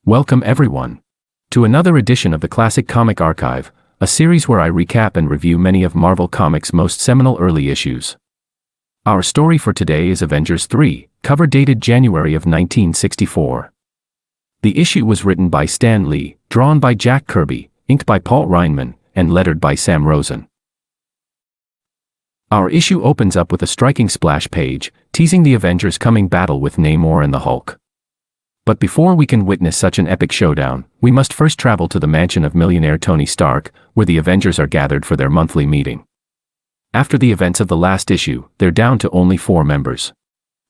Welcome everyone to another edition of the Classic Comic Archive, a series where I recap and review many of Marvel Comics' most seminal early issues. Our story for today is Avengers 3, cover dated January of 1964. The issue was written by Stan Lee, drawn by Jack Kirby, inked by Paul Reinman, and lettered by Sam Rosen. Our issue opens up with a striking splash page, teasing the Avengers' coming battle with Namor and the Hulk. But before we can witness such an epic showdown, we must first travel to the mansion of millionaire Tony Stark, where the Avengers are gathered for their monthly meeting. After the events of the last issue, they're down to only 4 members.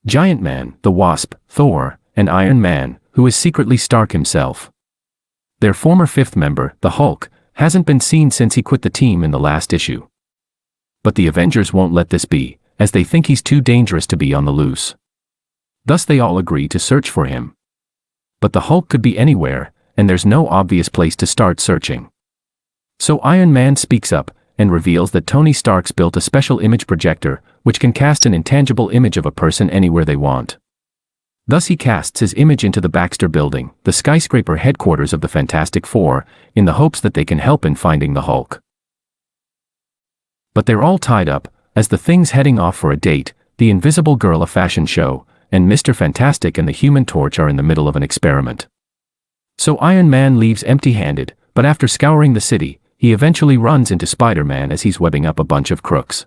Giant Man, the Wasp, Thor, and Iron Man, who is secretly Stark himself. Their former 5th member, the Hulk, hasn't been seen since he quit the team in the last issue. But the Avengers won't let this be, as they think he's too dangerous to be on the loose. Thus they all agree to search for him. But the Hulk could be anywhere, and there's no obvious place to start searching. So Iron Man speaks up, and reveals that Tony Stark's built a special image projector, which can cast an intangible image of a person anywhere they want. Thus he casts his image into the Baxter Building, the skyscraper headquarters of the Fantastic Four, in the hopes that they can help in finding the Hulk. But they're all tied up, as the Thing's heading off for a date, the Invisible Girl a fashion show, and Mr. Fantastic and the Human Torch are in the middle of an experiment. So Iron Man leaves empty-handed, but after scouring the city, he eventually runs into Spider-Man as he's webbing up a bunch of crooks.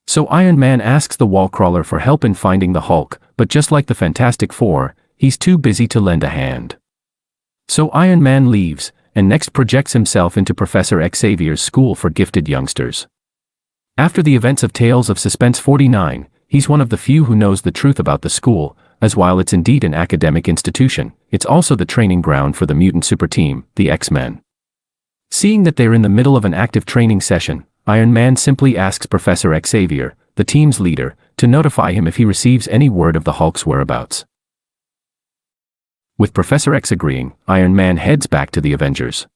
So Iron Man asks the Wallcrawler for help in finding the Hulk, but just like the Fantastic Four, he's too busy to lend a hand. So Iron Man leaves, and next projects himself into Professor Xavier's school for gifted youngsters. After the events of Tales of Suspense 49, he's one of the few who knows the truth about the school, as while it's indeed an academic institution, it's also the training ground for the mutant super team, the X-Men. Seeing that they're in the middle of an active training session, Iron Man simply asks Professor Xavier, the team's leader, to notify him if he receives any word of the Hulk's whereabouts. With Professor X agreeing, Iron Man heads back to the Avengers.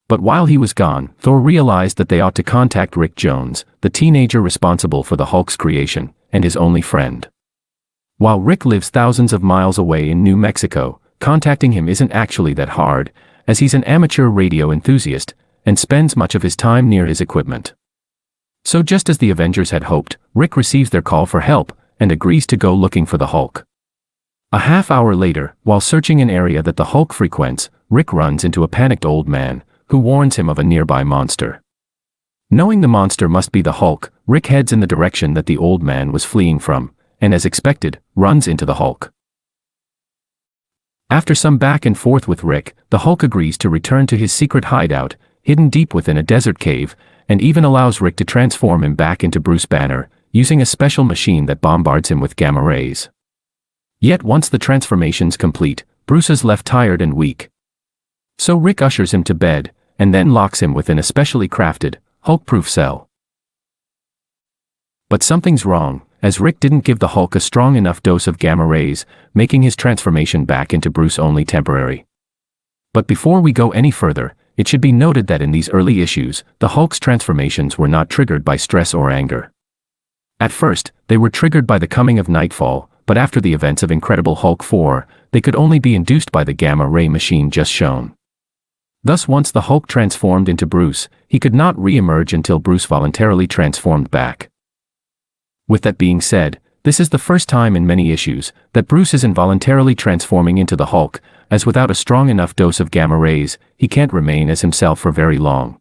But while he was gone, Thor realized that they ought to contact Rick Jones, the teenager responsible for the Hulk's creation, and his only friend. While Rick lives thousands of miles away in New Mexico, contacting him isn't actually that hard, as he's an amateur radio enthusiast, and spends much of his time near his equipment. So just as the Avengers had hoped, Rick receives their call for help, and agrees to go looking for the Hulk. A half-hour later, while searching an area that the Hulk frequents, Rick runs into a panicked old man, who warns him of a nearby monster. Knowing the monster must be the Hulk, Rick heads in the direction that the old man was fleeing from, and as expected, runs into the Hulk. After some back and forth with Rick, the Hulk agrees to return to his secret hideout, hidden deep within a desert cave, and even allows Rick to transform him back into Bruce Banner, using a special machine that bombards him with gamma rays. Yet once the transformation's complete, Bruce is left tired and weak. So Rick ushers him to bed, and then locks him within a specially crafted, Hulk-proof cell. But something's wrong, as Rick didn't give the Hulk a strong enough dose of gamma rays, making his transformation back into Bruce only temporary. But before we go any further, it should be noted that in these early issues, the Hulk's transformations were not triggered by stress or anger. At first, they were triggered by the coming of nightfall, but after the events of Incredible Hulk 4, they could only be induced by the gamma ray machine just shown. Thus once the Hulk transformed into Bruce, he could not re-emerge until Bruce voluntarily transformed back. With that being said, this is the first time in many issues that Bruce is involuntarily transforming into the Hulk, as without a strong enough dose of gamma rays, he can't remain as himself for very long.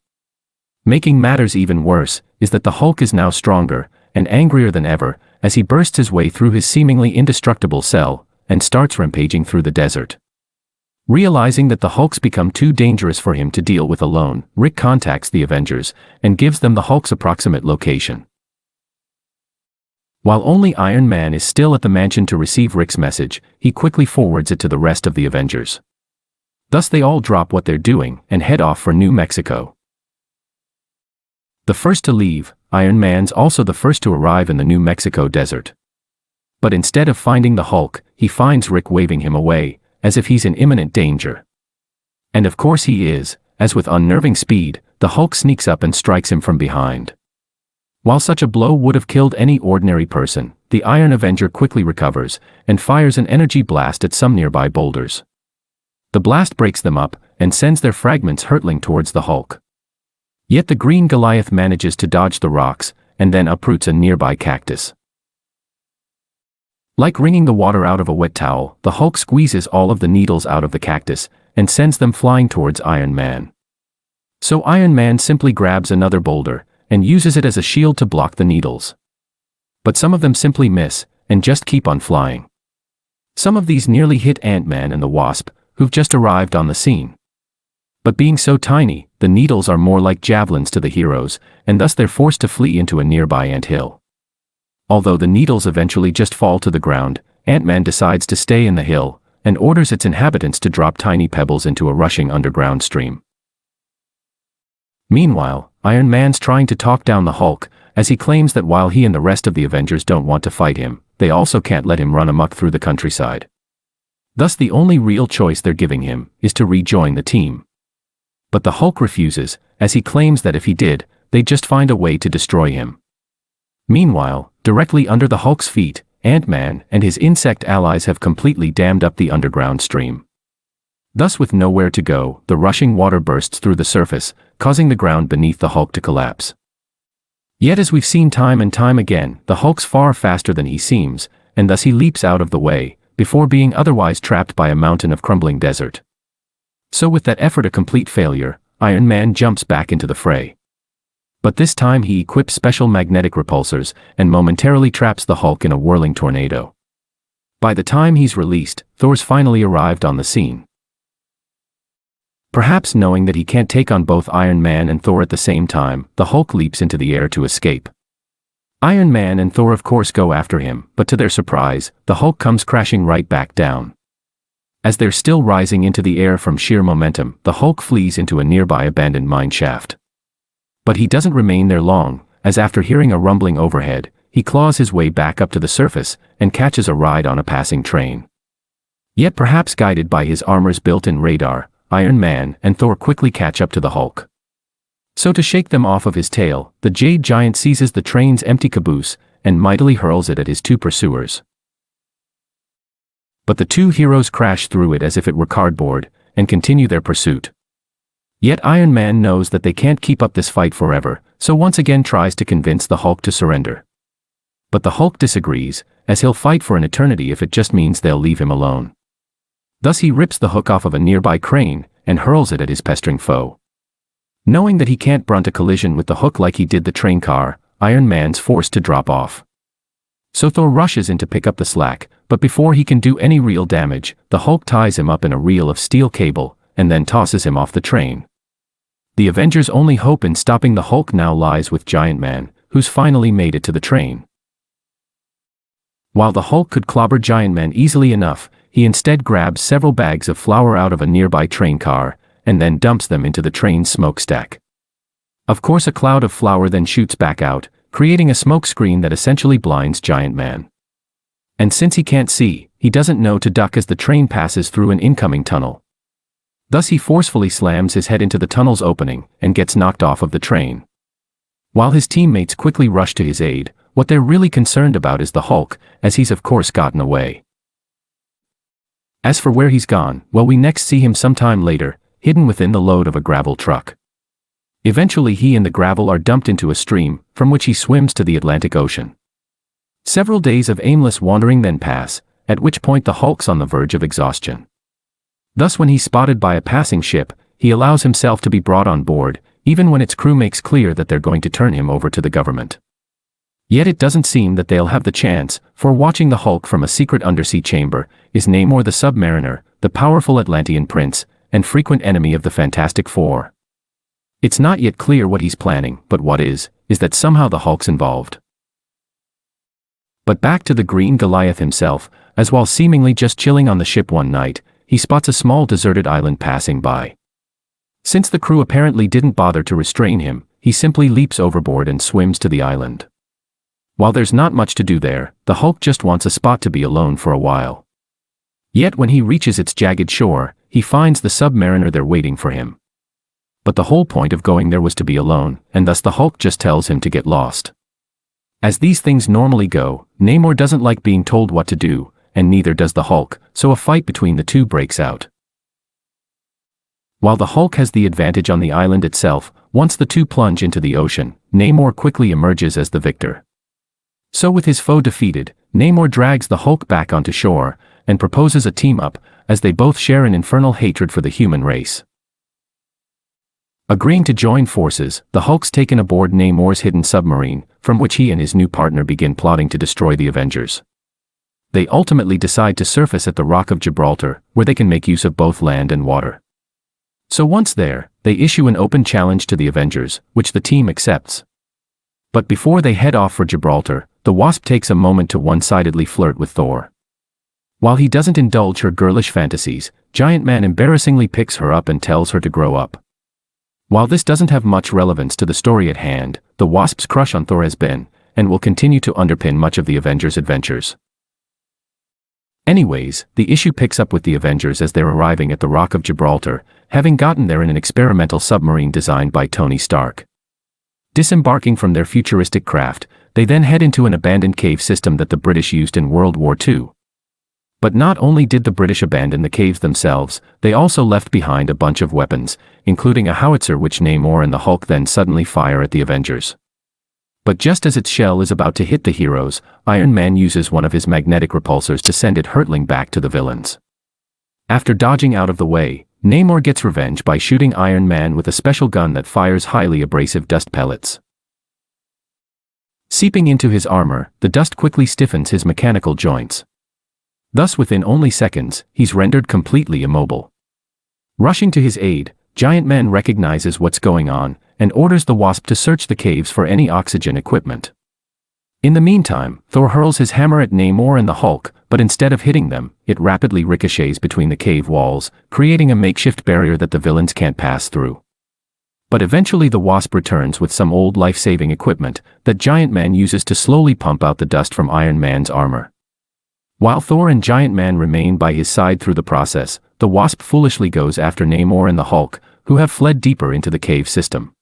Making matters even worse, is that the Hulk is now stronger, and angrier than ever, as he bursts his way through his seemingly indestructible cell, and starts rampaging through the desert. Realizing that the Hulk's become too dangerous for him to deal with alone, Rick contacts the Avengers, and gives them the Hulk's approximate location. While only Iron Man is still at the mansion to receive Rick's message, he quickly forwards it to the rest of the Avengers. Thus they all drop what they're doing, and head off for New Mexico. The first to leave, Iron Man's also the first to arrive in the New Mexico desert. But instead of finding the Hulk, he finds Rick waving him away, as if he's in imminent danger. And of course he is, as with unnerving speed, the Hulk sneaks up and strikes him from behind. While such a blow would have killed any ordinary person, the Iron Avenger quickly recovers and fires an energy blast at some nearby boulders. The blast breaks them up and sends their fragments hurtling towards the Hulk. Yet the green Goliath manages to dodge the rocks and then uproots a nearby cactus. Like wringing the water out of a wet towel, the Hulk squeezes all of the needles out of the cactus and sends them flying towards Iron Man. So Iron Man simply grabs another boulder and uses it as a shield to block the needles. But some of them simply miss and just keep on flying. Some of these nearly hit Ant-Man and the Wasp, who've just arrived on the scene. But being so tiny, the needles are more like javelins to the heroes, and thus they're forced to flee into a nearby anthill. Although the needles eventually just fall to the ground, Ant-Man decides to stay in the hill and orders its inhabitants to drop tiny pebbles into a rushing underground stream. Meanwhile, Iron Man's trying to talk down the Hulk, as he claims that while he and the rest of the Avengers don't want to fight him, they also can't let him run amok through the countryside. Thus the only real choice they're giving him is to rejoin the team. But the Hulk refuses, as he claims that if he did, they'd just find a way to destroy him. Meanwhile, directly under the Hulk's feet, Ant-Man and his insect allies have completely dammed up the underground stream. Thus with nowhere to go, the rushing water bursts through the surface, causing the ground beneath the Hulk to collapse. Yet as we've seen time and time again, the Hulk's far faster than he seems, and thus he leaps out of the way, before being otherwise trapped by a mountain of crumbling desert. So with that effort a complete failure, Iron Man jumps back into the fray. But this time he equips special magnetic repulsors and momentarily traps the Hulk in a whirling tornado. By the time he's released, Thor's finally arrived on the scene. Perhaps knowing that he can't take on both Iron Man and Thor at the same time, the Hulk leaps into the air to escape. Iron Man and Thor of course go after him, but to their surprise, the Hulk comes crashing right back down. As they're still rising into the air from sheer momentum, the Hulk flees into a nearby abandoned mine shaft. But he doesn't remain there long, as after hearing a rumbling overhead, he claws his way back up to the surface and catches a ride on a passing train. Yet perhaps guided by his armor's built-in radar, Iron Man and Thor quickly catch up to the Hulk. So to shake them off of his tail, the Jade Giant seizes the train's empty caboose and mightily hurls it at his two pursuers. But the two heroes crash through it as if it were cardboard and continue their pursuit. Yet Iron Man knows that they can't keep up this fight forever, so once again tries to convince the Hulk to surrender. But the Hulk disagrees, as he'll fight for an eternity if it just means they'll leave him alone. Thus he rips the hook off of a nearby crane and hurls it at his pestering foe. Knowing that he can't brunt a collision with the hook like he did the train car, Iron Man's forced to drop off. So Thor rushes in to pick up the slack, but before he can do any real damage, the Hulk ties him up in a reel of steel cable and then tosses him off the train. The Avengers' only hope in stopping the Hulk now lies with Giant Man, who's finally made it to the train. While the Hulk could clobber Giant Man easily enough, he instead grabs several bags of flour out of a nearby train car and then dumps them into the train's smokestack. Of course a cloud of flour then shoots back out, creating a smoke screen that essentially blinds Giant Man. And since he can't see, he doesn't know to duck as the train passes through an incoming tunnel. Thus he forcefully slams his head into the tunnel's opening and gets knocked off of the train. While his teammates quickly rush to his aid, what they're really concerned about is the Hulk, as he's of course gotten away. As for where he's gone, well, we next see him sometime later, hidden within the load of a gravel truck. Eventually he and the gravel are dumped into a stream, from which he swims to the Atlantic Ocean. Several days of aimless wandering then pass, at which point the Hulk's on the verge of exhaustion. Thus when he's spotted by a passing ship, he allows himself to be brought on board, even when its crew makes clear that they're going to turn him over to the government. Yet it doesn't seem that they'll have the chance, for watching the Hulk from a secret undersea chamber is Namor the Submariner, the powerful Atlantean prince, and frequent enemy of the Fantastic Four. It's not yet clear what he's planning, but what is that somehow the Hulk's involved. But back to the Green Goliath himself, as while seemingly just chilling on the ship one night, he spots a small deserted island passing by. Since the crew apparently didn't bother to restrain him, he simply leaps overboard and swims to the island. While there's not much to do there, the Hulk just wants a spot to be alone for a while. Yet when he reaches its jagged shore, he finds the Submariner there waiting for him. But the whole point of going there was to be alone, and thus the Hulk just tells him to get lost. As these things normally go, Namor doesn't like being told what to do, and neither does the Hulk, so a fight between the two breaks out. While the Hulk has the advantage on the island itself, once the two plunge into the ocean, Namor quickly emerges as the victor. So with his foe defeated, Namor drags the Hulk back onto shore, and proposes a team-up, as they both share an infernal hatred for the human race. Agreeing to join forces, the Hulk's taken aboard Namor's hidden submarine, from which he and his new partner begin plotting to destroy the Avengers. They ultimately decide to surface at the Rock of Gibraltar, where they can make use of both land and water. So once there, they issue an open challenge to the Avengers, which the team accepts. But before they head off for Gibraltar, the Wasp takes a moment to one-sidedly flirt with Thor. While he doesn't indulge her girlish fantasies, Giant Man embarrassingly picks her up and tells her to grow up. While this doesn't have much relevance to the story at hand, the Wasp's crush on Thor has been, and will continue to underpin much of the Avengers' adventures. Anyways, the issue picks up with the Avengers as they're arriving at the Rock of Gibraltar, having gotten there in an experimental submarine designed by Tony Stark. Disembarking from their futuristic craft, they then head into an abandoned cave system that the British used in World War II. But not only did the British abandon the caves themselves, they also left behind a bunch of weapons, including a howitzer which Namor and the Hulk then suddenly fire at the Avengers. But just as its shell is about to hit the heroes, Iron Man uses one of his magnetic repulsors to send it hurtling back to the villains. After dodging out of the way, Namor gets revenge by shooting Iron Man with a special gun that fires highly abrasive dust pellets. Seeping into his armor, the dust quickly stiffens his mechanical joints. Thus within only seconds, he's rendered completely immobile. Rushing to his aid, Giant Man recognizes what's going on, and orders the Wasp to search the caves for any oxygen equipment. In the meantime, Thor hurls his hammer at Namor and the Hulk, but instead of hitting them, it rapidly ricochets between the cave walls, creating a makeshift barrier that the villains can't pass through. But eventually the Wasp returns with some old life-saving equipment that Giant Man uses to slowly pump out the dust from Iron Man's armor. While Thor and Giant Man remain by his side through the process, the Wasp foolishly goes after Namor and the Hulk, who have fled deeper into the cave system.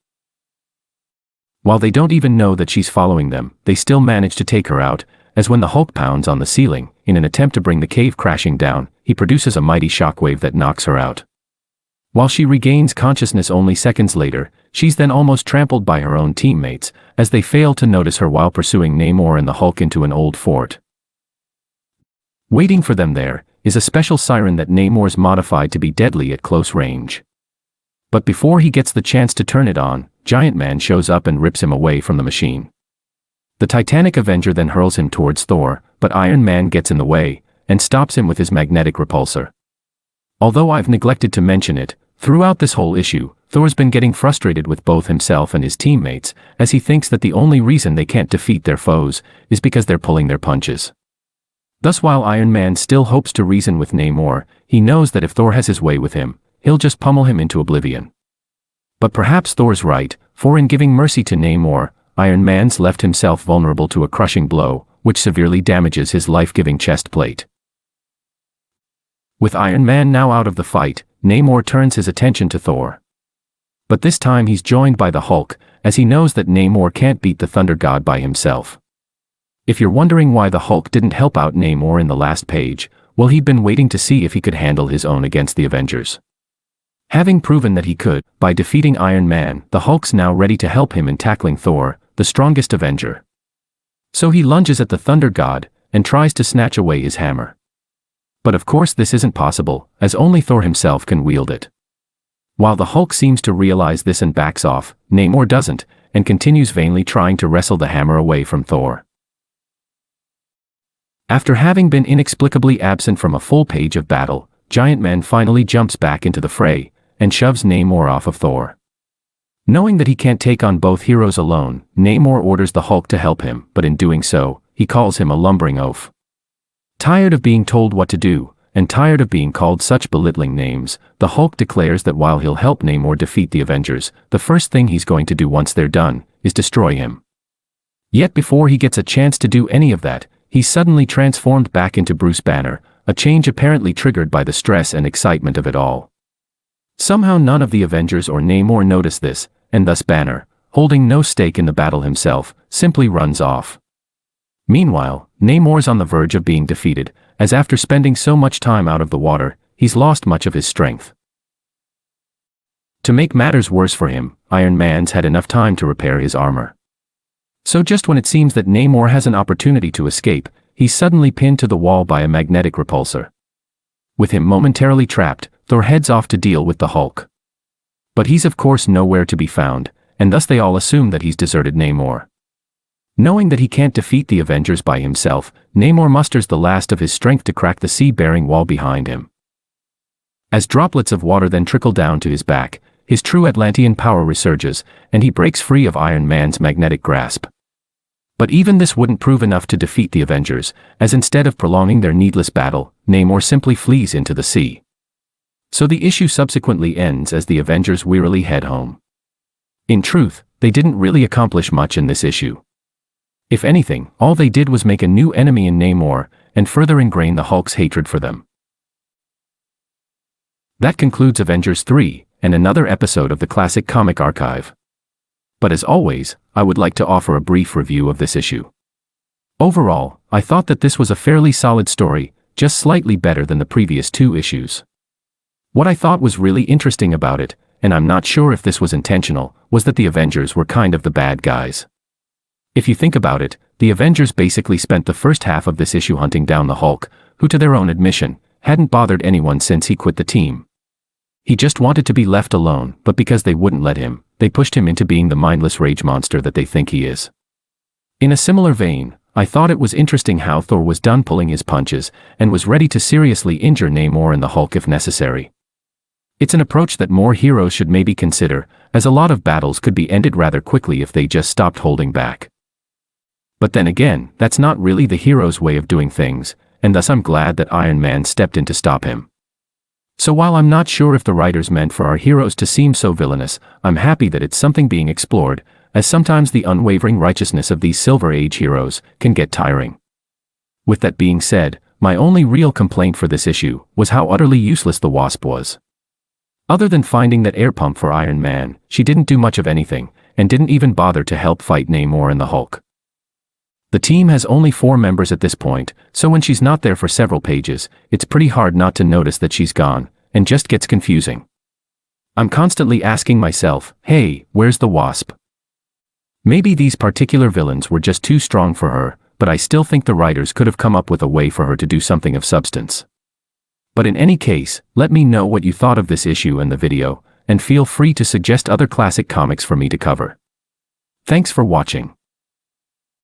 While they don't even know that she's following them, they still manage to take her out, as when the Hulk pounds on the ceiling, in an attempt to bring the cave crashing down, he produces a mighty shockwave that knocks her out. While she regains consciousness only seconds later, she's then almost trampled by her own teammates, as they fail to notice her while pursuing Namor and the Hulk into an old fort. Waiting for them there is a special siren that Namor's modified to be deadly at close range. But before he gets the chance to turn it on, Giant Man shows up and rips him away from the machine. The Titanic Avenger then hurls him towards Thor, but Iron Man gets in the way, and stops him with his magnetic repulsor. Although I've neglected to mention it, throughout this whole issue, Thor's been getting frustrated with both himself and his teammates, as he thinks that the only reason they can't defeat their foes is because they're pulling their punches. Thus while Iron Man still hopes to reason with Namor, he knows that if Thor has his way with him, he'll just pummel him into oblivion. But perhaps Thor's right, for in giving mercy to Namor, Iron Man's left himself vulnerable to a crushing blow, which severely damages his life-giving chest plate. With Iron Man now out of the fight, Namor turns his attention to Thor. But this time he's joined by the Hulk, as he knows that Namor can't beat the Thunder God by himself. If you're wondering why the Hulk didn't help out Namor in the last page, well, he'd been waiting to see if he could handle his own against the Avengers. Having proven that he could, by defeating Iron Man, the Hulk's now ready to help him in tackling Thor, the strongest Avenger. So he lunges at the Thunder God, and tries to snatch away his hammer. But of course this isn't possible, as only Thor himself can wield it. While the Hulk seems to realize this and backs off, Namor doesn't, and continues vainly trying to wrestle the hammer away from Thor. After having been inexplicably absent from a full page of battle, Giant Man finally jumps back into the fray, and shoves Namor off of Thor. Knowing that he can't take on both heroes alone, Namor orders the Hulk to help him, but in doing so, he calls him a lumbering oaf. Tired of being told what to do, and tired of being called such belittling names, the Hulk declares that while he'll help Namor defeat the Avengers, the first thing he's going to do once they're done, is destroy him. Yet before he gets a chance to do any of that, he's suddenly transformed back into Bruce Banner, a change apparently triggered by the stress and excitement of it all. Somehow none of the Avengers or Namor notice this, and thus Banner, holding no stake in the battle himself, simply runs off. Meanwhile, Namor's on the verge of being defeated, as after spending so much time out of the water, he's lost much of his strength. To make matters worse for him, Iron Man's had enough time to repair his armor. So just when it seems that Namor has an opportunity to escape, he's suddenly pinned to the wall by a magnetic repulsor. With him momentarily trapped, Thor heads off to deal with the Hulk. But he's of course nowhere to be found, and thus they all assume that he's deserted Namor. Knowing that he can't defeat the Avengers by himself, Namor musters the last of his strength to crack the sea-bearing wall behind him. As droplets of water then trickle down to his back, his true Atlantean power resurges, and he breaks free of Iron Man's magnetic grasp. But even this wouldn't prove enough to defeat the Avengers, as instead of prolonging their needless battle, Namor simply flees into the sea. So the issue subsequently ends as the Avengers wearily head home. In truth, they didn't really accomplish much in this issue. If anything, all they did was make a new enemy in Namor, and further ingrain the Hulk's hatred for them. That concludes Avengers 3, and another episode of the Classic Comic Archive. But as always, I would like to offer a brief review of this issue. Overall, I thought that this was a fairly solid story, just slightly better than the previous 2 issues. What I thought was really interesting about it, and I'm not sure if this was intentional, was that the Avengers were kind of the bad guys. If you think about it, the Avengers basically spent the first half of this issue hunting down the Hulk, who to their own admission, hadn't bothered anyone since he quit the team. He just wanted to be left alone, but because they wouldn't let him, they pushed him into being the mindless rage monster that they think he is. In a similar vein, I thought it was interesting how Thor was done pulling his punches, and was ready to seriously injure Namor and the Hulk if necessary. It's an approach that more heroes should maybe consider, as a lot of battles could be ended rather quickly if they just stopped holding back. But then again, that's not really the hero's way of doing things, and thus I'm glad that Iron Man stepped in to stop him. So while I'm not sure if the writers meant for our heroes to seem so villainous, I'm happy that it's something being explored, as sometimes the unwavering righteousness of these Silver Age heroes can get tiring. With that being said, my only real complaint for this issue was how utterly useless the Wasp was. Other than finding that air pump for Iron Man, she didn't do much of anything, and didn't even bother to help fight Namor and the Hulk. The team has only 4 members at this point, so when she's not there for several pages, it's pretty hard not to notice that she's gone, and just gets confusing. I'm constantly asking myself, hey, where's the Wasp? Maybe these particular villains were just too strong for her, but I still think the writers could have come up with a way for her to do something of substance. But in any case, let me know what you thought of this issue and the video, and feel free to suggest other classic comics for me to cover. Thanks for watching.